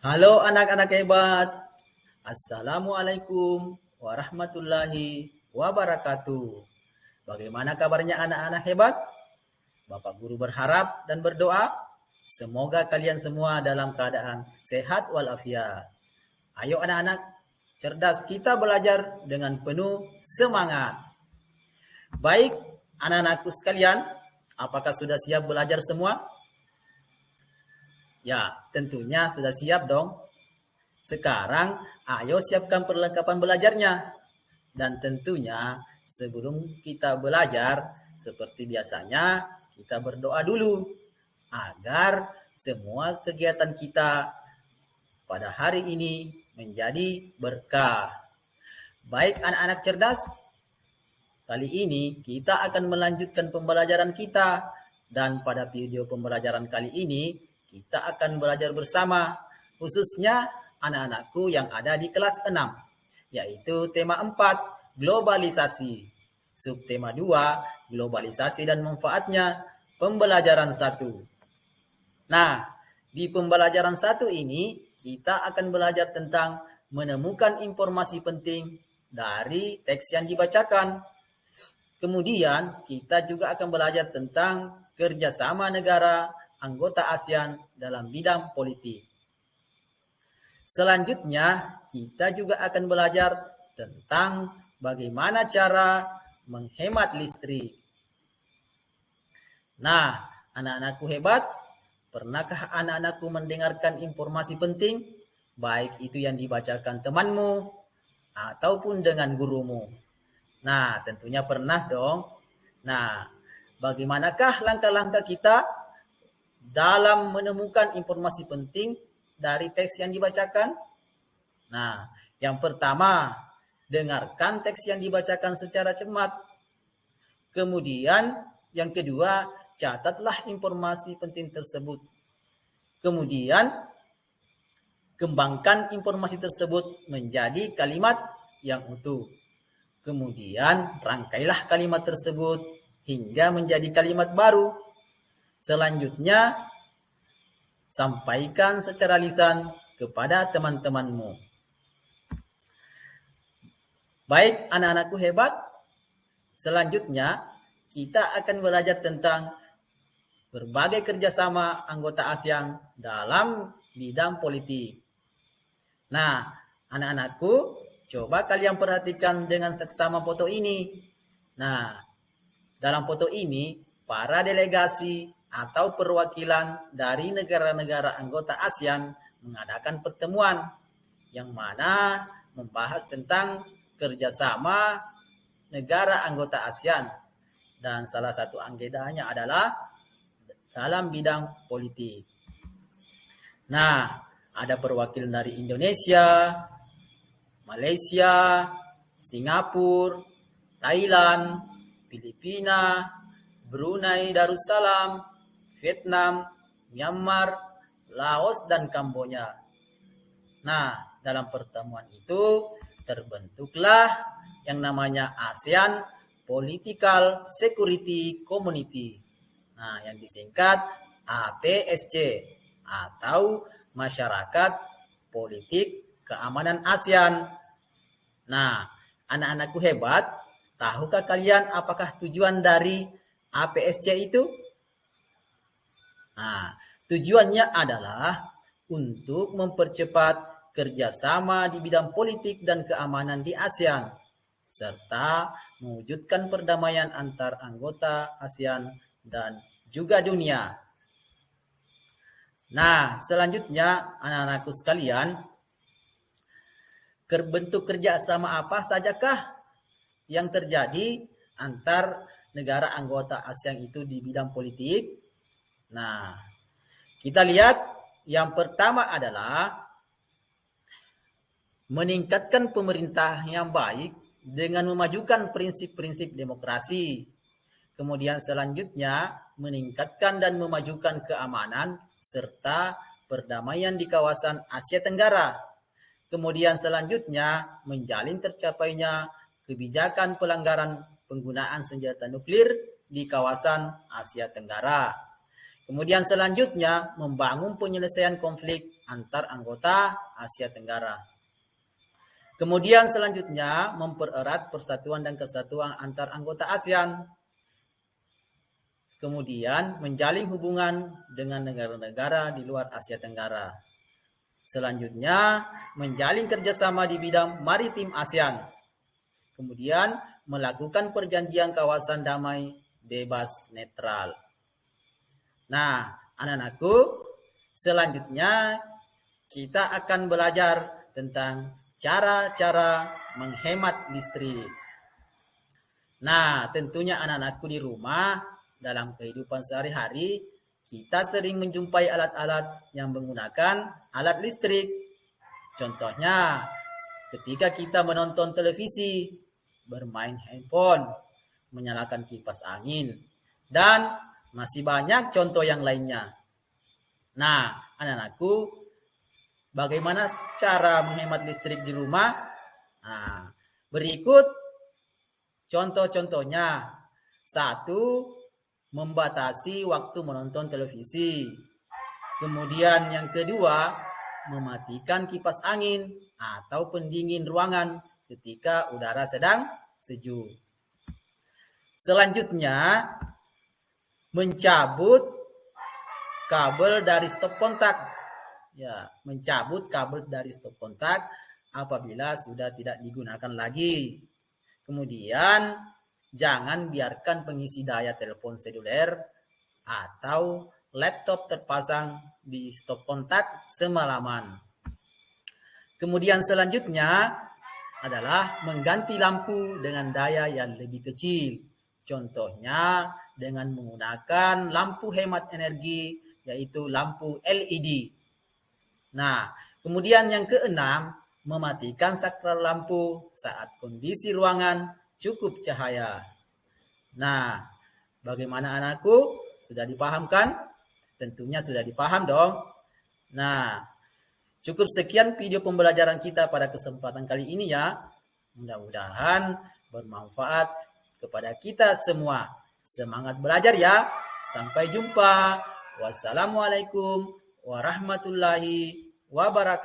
Halo anak-anak hebat. Assalamualaikum warahmatullahi wabarakatuh. Bagaimana kabarnya anak-anak hebat? Bapak Guru berharap dan berdoa semoga kalian semua dalam keadaan sehat walafiat. Ayo anak-anak, cerdas kita belajar dengan penuh semangat. Baik anak-anakku sekalian, apakah sudah siap belajar semua? Ya, tentunya sudah siap dong. Sekarang, ayo siapkan perlengkapan belajarnya. Dan tentunya, sebelum kita belajar, seperti biasanya, kita berdoa dulu agar semua kegiatan kita pada hari ini menjadi berkah. Baik anak-anak cerdas, kali ini kita akan melanjutkan pembelajaran kita. Dan pada video pembelajaran kali ini, kita akan belajar bersama, khususnya anak-anakku yang ada di kelas 6, yaitu tema 4, globalisasi. Subtema 2, globalisasi dan manfaatnya, pembelajaran 1. Nah, di pembelajaran 1 ini, kita akan belajar tentang menemukan informasi penting dari teks yang dibacakan. Kemudian, kita juga akan belajar tentang kerjasama negara anggota ASEAN dalam bidang politik. Selanjutnya, kita juga akan belajar tentang bagaimana cara menghemat listrik. Nah, anak-anakku hebat, pernahkah anak-anakku mendengarkan informasi penting, baik itu yang dibacakan temanmu ataupun dengan gurumu? Nah, tentunya pernah dong. Nah, bagaimanakah langkah-langkah kita dalam menemukan informasi penting dari teks yang dibacakan? Nah, yang pertama, dengarkan teks yang dibacakan secara cermat. Kemudian, yang kedua, catatlah informasi penting tersebut. Kemudian, kembangkan informasi tersebut menjadi kalimat yang utuh. Kemudian, rangkailah kalimat tersebut hingga menjadi kalimat baru. Selanjutnya, sampaikan secara lisan kepada teman-temanmu. Baik, anak-anakku hebat. Selanjutnya, kita akan belajar tentang berbagai kerjasama anggota ASEAN dalam bidang politik. Nah, anak-anakku, coba kalian perhatikan dengan seksama foto ini. Nah, dalam foto ini, para delegasi atau perwakilan dari negara-negara anggota ASEAN mengadakan pertemuan yang mana membahas tentang kerjasama negara anggota ASEAN. Dan salah satu agendanya adalah dalam bidang politik. Nah, ada perwakilan dari Indonesia, Malaysia, Singapura, Thailand, Filipina, Brunei Darussalam, Vietnam, Myanmar, Laos, dan Kamboja. Nah, dalam pertemuan itu terbentuklah yang namanya ASEAN Political Security Community. Nah, yang disingkat APSC atau Masyarakat Politik Keamanan ASEAN. Nah, anak-anakku hebat, tahukah kalian apakah tujuan dari APSC itu? Nah, tujuannya adalah untuk mempercepat kerjasama di bidang politik dan keamanan di ASEAN, serta mewujudkan perdamaian antar anggota ASEAN dan juga dunia. Nah, selanjutnya anak-anakku sekalian, bentuk kerjasama apa sajakah yang terjadi antar negara anggota ASEAN itu di bidang politik? Nah, kita lihat yang pertama adalah meningkatkan pemerintah yang baik dengan memajukan prinsip-prinsip demokrasi. Kemudian selanjutnya meningkatkan dan memajukan keamanan serta perdamaian di kawasan Asia Tenggara. Kemudian selanjutnya menjalin tercapainya kebijakan pelanggaran penggunaan senjata nuklir di kawasan Asia Tenggara. Kemudian selanjutnya, membangun penyelesaian konflik antar anggota Asia Tenggara. Kemudian selanjutnya, mempererat persatuan dan kesatuan antar anggota ASEAN. Kemudian, menjalin hubungan dengan negara-negara di luar Asia Tenggara. Selanjutnya, menjalin kerjasama di bidang maritim ASEAN. Kemudian, melakukan perjanjian kawasan damai bebas netral. Nah, anak-anakku, selanjutnya kita akan belajar tentang cara-cara menghemat listrik. Nah, tentunya anak-anakku di rumah, dalam kehidupan sehari-hari, kita sering menjumpai alat-alat yang menggunakan alat listrik. Contohnya, ketika kita menonton televisi, bermain handphone, menyalakan kipas angin, dan masih banyak contoh yang lainnya. Nah, anak-anakku, bagaimana cara menghemat listrik di rumah? Nah, berikut contoh-contohnya. 1. Membatasi waktu menonton televisi. Kemudian yang kedua, mematikan kipas angin atau pendingin ruangan ketika udara sedang sejuk. Selanjutnya, mencabut kabel dari stop kontak. Ya, mencabut kabel dari stop kontak apabila sudah tidak digunakan lagi. Kemudian, jangan biarkan pengisi daya telepon seluler atau laptop terpasang di stop kontak semalaman. Kemudian selanjutnya adalah mengganti lampu dengan daya yang lebih kecil. Contohnya dengan menggunakan lampu hemat energi, yaitu lampu LED. Nah, kemudian yang keenam, mematikan saklar lampu saat kondisi ruangan cukup cahaya. Nah, bagaimana anakku? Sudah dipahamkan? Tentunya sudah dipaham dong. Nah, cukup sekian video pembelajaran kita pada kesempatan kali ini ya. Mudah-mudahan bermanfaat kepada kita semua. Semangat belajar ya. Sampai jumpa. Wassalamualaikum warahmatullahi wabarakatuh.